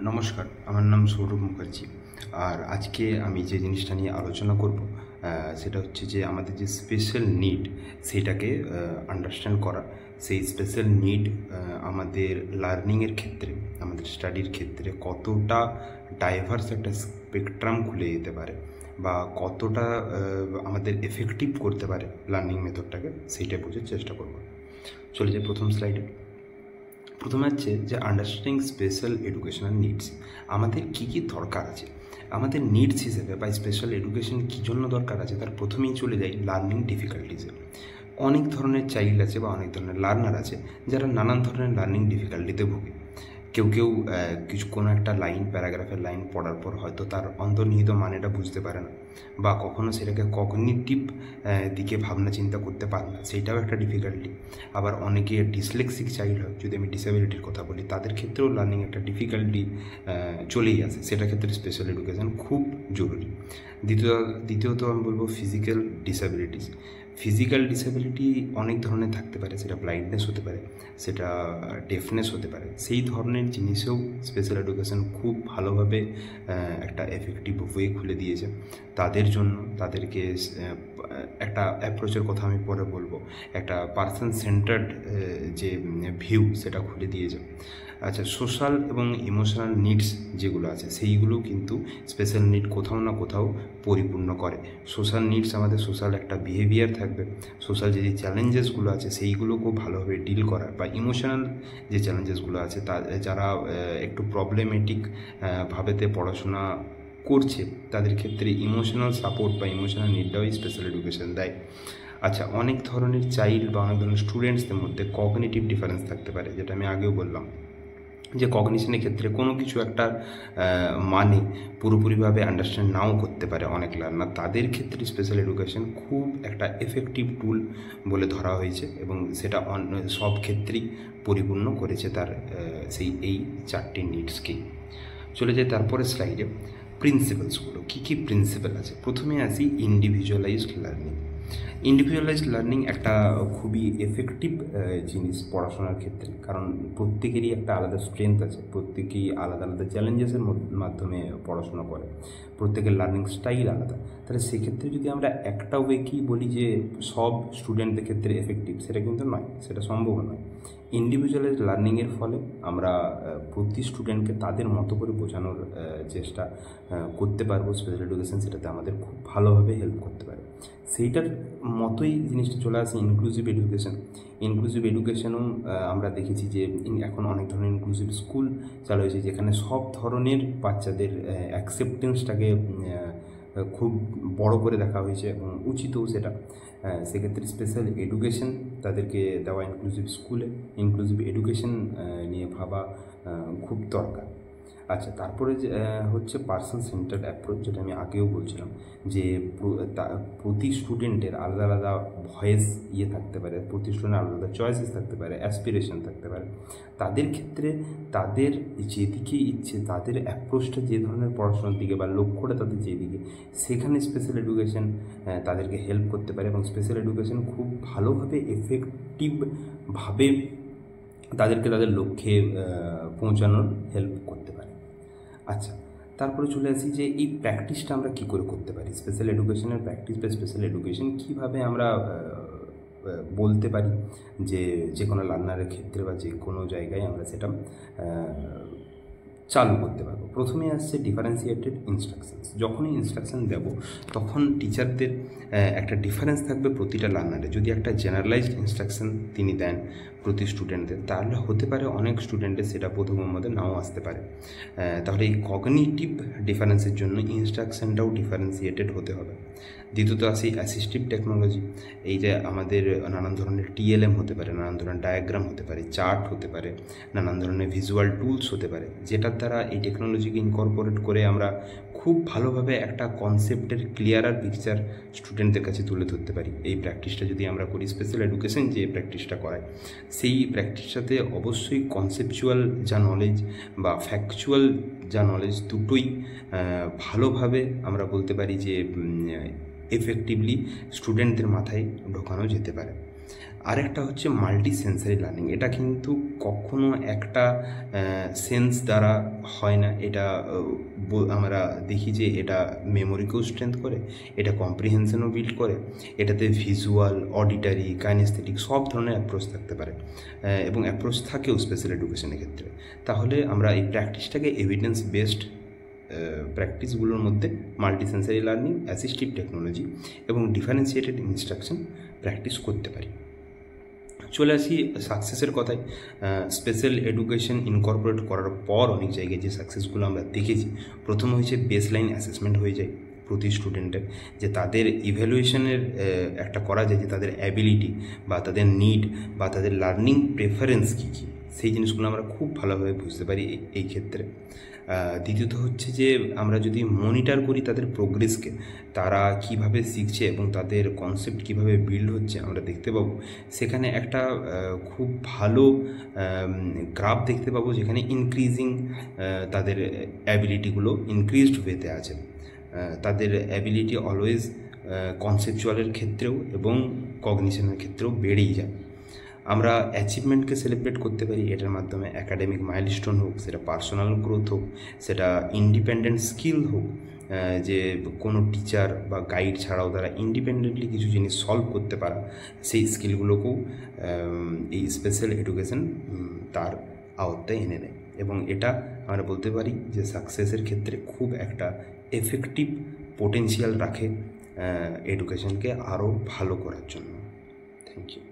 নমস্কার, আমার নাম সৌরভ মুখার্জি। আর আজকে আমি যে জিনিসটা নিয়ে আলোচনা করব সেটা হচ্ছে যে আমাদের যে স্পেশাল নিড সেটাকে আন্ডারস্ট্যান্ড করা। সেই স্পেশাল নিড আমাদের লার্নিংয়ের ক্ষেত্রে, আমাদের স্টাডির ক্ষেত্রে কতটা ডাইভার্স একটা স্পেকট্রাম খুলে দিতে পারে বা কতটা আমাদের এফেক্টিভ করতে পারে লার্নিং মেথডটাকে, সেইটাই বোঝার চেষ্টা করব। চলে যাই প্রথম স্লাইডে। প্রথমে হচ্ছে যে আন্ডারস্ট্যান্ডিং স্পেশাল এডুকেশনাল নিডস। আমাদের কী কী দরকার আছে, আমাদের নিডস হিসেবে বা স্পেশাল এডুকেশন কী জন্য দরকার আছে, তার প্রথমেই চলে যাই লার্নিং ডিফিকাল্টিসে। অনেক ধরনের চাইল্ড আছে বা অনেক ধরনের লার্নার আছে যারা নানান ধরনের লার্নিং ডিফিকাল্টিতে ভোগে। কেউ কেউ কোনো একটা লাইন, প্যারাগ্রাফের লাইন পড়ার পর হয়তো তার অন্তর্নিহিত মানেটা বুঝতে পারে না বা কখনো সেটাকে কগনিটিভ দিকে ভাবনা চিন্তা করতে পারে না, সেইটাও একটা ডিফিকাল্টি। আবার অনেকে ডিসলেক্সিক চাইল্ড হয়, যদি আমি ডিসেবিলিটির কথা বলি, তাদের ক্ষেত্রেও লার্নিং একটা ডিফিকাল্টি চলেই আসে। সেটার ক্ষেত্রে স্পেশাল এডুকেশান খুব জরুরি। দ্বিতীয়ত আমি বলবো ফিজিক্যাল ডিসেবিলিটিস। ফিজিক্যাল ডিসেবিলিটি অনেক ধরনের থাকতে পারে, সেটা ব্লাইন্ডনেস হতে পারে, সেটা ডেফনেস হতে পারে। সেই ধরনের জিনিসেও স্পেশাল এডুকেশান খুব ভালোভাবে একটা এফেক্টিভ ওয়ে খুলে দিয়েছে তাদের জন্য। তাদেরকে একটা অ্যাপ্রোচের কথা আমি পরে বলবো, একটা পার্সন সেন্টার্ড যে ভিউ সেটা খুলে দিয়েছে। আচ্ছা, সোশ্যাল এবং ইমোশনাল নিডস যেগুলো আছে সেইগুলো কিন্তু স্পেশাল নিড কোথাও না কোথাও পরিপূর্ণ করে। সোশ্যাল নিডস, আমাদের সোশ্যাল একটা বিহেভিয়ার থাকবে, সোশ্যাল যে চ্যালেঞ্জেসগুলো আছে সেইগুলো খুব ভালোভাবে ডিল করার, বা ইমোশনাল যে চ্যালেঞ্জেসগুলো আছে তা যারা একটু প্রবলেমেটিক ভাবেতে পড়াশোনা করছে তাদের ক্ষেত্রে ইমোশনাল সাপোর্ট বা ইমোশনাল নিডটাও স্পেশাল এডুকেশন দেয়। আচ্ছা, অনেক ধরনের চাইল্ড বা অনেক ধরনের স্টুডেন্টসদের মধ্যে কগনিটিভ ডিফারেন্স থাকতে পারে, যেটা আমি আগেও বললাম যে কগনিশনের ক্ষেত্রে কোনো কিছু একটা মানে পুরোপুরিভাবে আন্ডারস্ট্যান্ড নাও করতে পারে অনেক লার্নার। তাদের ক্ষেত্রে স্পেশাল এডুকেশন খুব একটা এফেক্টিভ টুল বলে ধরা হয়েছে এবং সেটা সব ক্ষেত্রেই পরিপূর্ণ করেছে তার এই চারটি নিডসকেই। চলে যায় তারপরে স্লাইডে প্রিন্সিপালসগুলো। কী কী প্রিন্সিপাল আছে, প্রথমে আসি ইন্ডিভিজুয়ালাইজড লার্নিং। ইন্ডিভিজুয়ালাইজড লার্নিং একটা খুবই এফেক্টিভ জিনিস পড়াশোনার ক্ষেত্রে, কারণ প্রত্যেকেরই একটা আলাদা স্ট্রেংথ আছে, প্রত্যেকেই আলাদা আলাদা চ্যালেঞ্জেসের মাধ্যমে পড়াশোনা করে, প্রত্যেকের লার্নিং স্টাইল আলাদা। তাহলে সেক্ষেত্রে যদি আমরা একটা ওয়েকেই বলি যে সব স্টুডেন্টদের ক্ষেত্রে এফেক্টিভ, সেটা কিন্তু নয়, সেটা সম্ভব নয়। ইন্ডিভিজুয়ালাইজড লার্নিংয়ের ফলে আমরা প্রতি স্টুডেন্টকে তাদের মতো করে বোঝানোর চেষ্টা করতে পারবো। স্পেশাল এডুকেশন সেটাতে আমাদের খুব ভালোভাবে হেল্প করতে পারে। সেইটার মতোই জিনিসটা চলে আসে ইনক্লুসিভ এডুকেশন। ইনক্লুসিভ এডুকেশনও আমরা দেখেছি যে এখন অনেক ধরনের ইনক্লুসিভ স্কুল চালু হয়েছে, যেখানে সব ধরনের বাচ্চাদের অ্যাকসেপ্টেন্সটাকে খুব বড় করে দেখা হয়েছে এবং উচিতও সেটা। সেক্ষেত্রে স্পেশাল এডুকেশন তাদেরকে দেওয়া ইনক্লুসিভ এডুকেশন নিয়ে ভাবা খুব দরকার। আচ্ছা, তারপরে যে হচ্ছে পার্সন সেন্টার্ড অ্যাপ্রোচ, যেটা আমি আগেও বলছিলাম যে প্রতি স্টুডেন্টের আলাদা আলাদা ভয়েস থাকতে পারে, প্রতি স্টুডেন্টের আলাদা চয়েসেস থাকতে পারে, অ্যাসপিরেশন থাকতে পারে। তাদের ক্ষেত্রে তাদের যেদিকে ইচ্ছে, তাদের অ্যাপ্রোচটা যে ধরনের পড়াশোনার দিকে বা লক্ষ্যটা তাদের যেদিকে, সেখানে স্পেশাল এডুকেশন তাদেরকে হেল্প করতে পারে এবং স্পেশাল এডুকেশন খুব ভালোভাবে এফেক্টিভভাবে তাদেরকে তাদের লক্ষ্যে পৌঁছানোর হেল্প করতে পারে। আচ্ছা, তারপরে চলে আসি যে এই প্র্যাকটিসটা আমরা কী করে করতে পারি, স্পেশাল এডুকেশনের প্র্যাকটিস বা স্পেশাল এডুকেশন কীভাবে আমরা বলতে পারি যে কোনো লার্নারের ক্ষেত্রে বা যে কোনো জায়গায় আমরা সেটা চালু করতে পারবো। প্রথমে আসছে ডিফারেন্সিয়েটেড ইনস্ট্রাকশনস। যখনই ইনস্ট্রাকশন দেব তখন টিচারদের একটা ডিফারেন্স থাকবে প্রতিটা লার্নারে। যদি একটা জেনারেলাইজড ইনস্ট্রাকশন তিনি দেন প্রতি স্টুডেন্টদের, তাহলে হতে পারে অনেক স্টুডেন্টের সেটা প্রথমের মধ্যে নাও আসতে পারে। তাহলে এই কগনিটিভ ডিফারেন্সের জন্য ইনস্ট্রাকশনটাও ডিফারেন্সিয়েটেড হতে হবে। দ্বিতীয়ত আসি অ্যাসিস্টিভ টেকনোলজি। এই যে আমাদের নানান ধরনের টিএলএম হতে পারে, নানান ধরনের ডায়াগ্রাম হতে পারে, চার্ট হতে পারে, নানান ধরনের ভিজুয়াল টুলস হতে পারে, যেটার দ্বারা এই টেকনোলজিকে ইনকর্পোরেট করে আমরা খুব ভালোভাবে একটা কনসেপ্টের ক্লিয়ারার পিকচার স্টুডেন্টদের কাছে তুলে ধরতে পারি। এই প্র্যাকটিসটা যদি আমরা করি, স্পেশাল এডুকেশন যে প্র্যাকটিসটা করায় সেই প্র্যাকটিসটাতে অবশ্যই কনসেপচুয়াল যা নলেজ বা ফ্যাকচুয়াল যা নলেজ, দুটোই ভালোভাবে আমরা বলতে পারি যে এফেক্টিভলি স্টুডেন্টদের মাথায় ঢোকানো যেতে পারে। আরেকটা হচ্ছে মাল্টি সেন্সারি লার্নিং। এটা কিন্তু কখনো একটা সেন্স দ্বারা হয় না। এটা আমরা দেখি যে এটা মেমোরিকেও স্ট্রেংথ করে, এটা কম্প্রিহেনশনও বিল্ড করে, এটাতে ভিজুয়াল, অডিটারি, কাইনেস্থেটিক সব ধরনের অ্যাপ্রোচ থাকতে পারে, এবং অ্যাপ্রোচ থাকেও স্পেশাল এডুকেশনের ক্ষেত্রে। তাহলে আমরা এই প্র্যাকটিসটাকে এভিডেন্স বেসড প্র্যাকটিসগুলোর মধ্যে মাল্টিসেন্সারি লার্নিং, অ্যাসিস্টিভ টেকনোলজি এবং ডিফারেন্সিয়েটেড ইনস্ট্রাকশন প্র্যাকটিস করতে পারি। চলে আসি সাকসেসের কথায়। স্পেশাল এডুকেশন ইনকর্পোরেট করার পর অনেক জায়গায় যে সাকসেসগুলো আমরা দেখেছি, প্রথম হয়েছে বেসলাইন অ্যাসেসমেন্ট হয়ে যায় প্রতি স্টুডেন্টের, যে তাদের ইভ্যালুয়েশনের একটা করা যায় যে তাদের অ্যাবিলিটি বা তাদের নিড বা তাদের লার্নিং প্রেফারেন্স কী কী, সেই জিনিসগুলো আমরা খুব ভালোভাবে বুঝতে পারি এই ক্ষেত্রে। দ্বিতীয়ত হচ্ছে যে আমরা যদি মনিটর করি তাদের প্রোগ্রেসকে, তারা কিভাবে শিখছে এবং তাদের কনসেপ্ট কিভাবে বিল্ড হচ্ছে, আমরা দেখতে পাবো সেখানে একটা খুব ভালো গ্রাফ দেখতে পাবো, যেখানে ইনক্রিজিং তাদের অ্যাবিলিটিগুলো ইনক্রিজড ওয়েতে আছে। তাদের অ্যাবিলিটি অলওয়েজ কনসেপচুয়ালের ক্ষেত্রেও এবং কগনিশনের ক্ষেত্রেও বেড়েই যায়। আমরা অ্যাচিভমেন্টকে সেলিব্রেট করতে পারি এটার মাধ্যমে, অ্যাকাডেমিক মাইলস্টোন হোক, সেটা পার্সোনাল গ্রোথ হোক, সেটা ইন্ডিপেন্ডেন্ট স্কিল হোক, যে কোনো টিচার বা গাইড ছাড়াও তারা ইন্ডিপেন্ডেন্টলি কিছু জিনিস সলভ করতে পারা, সেই স্কিলগুলোকেও এই স্পেশাল এডুকেশন তার আওতায় এনে নেয়। এবং এটা আমরা বলতে পারি যে সাকসেসের ক্ষেত্রে খুব একটা এফেক্টিভ পোটেনশিয়াল রাখে এডুকেশনকে আরও ভালো করার জন্য। Thank you.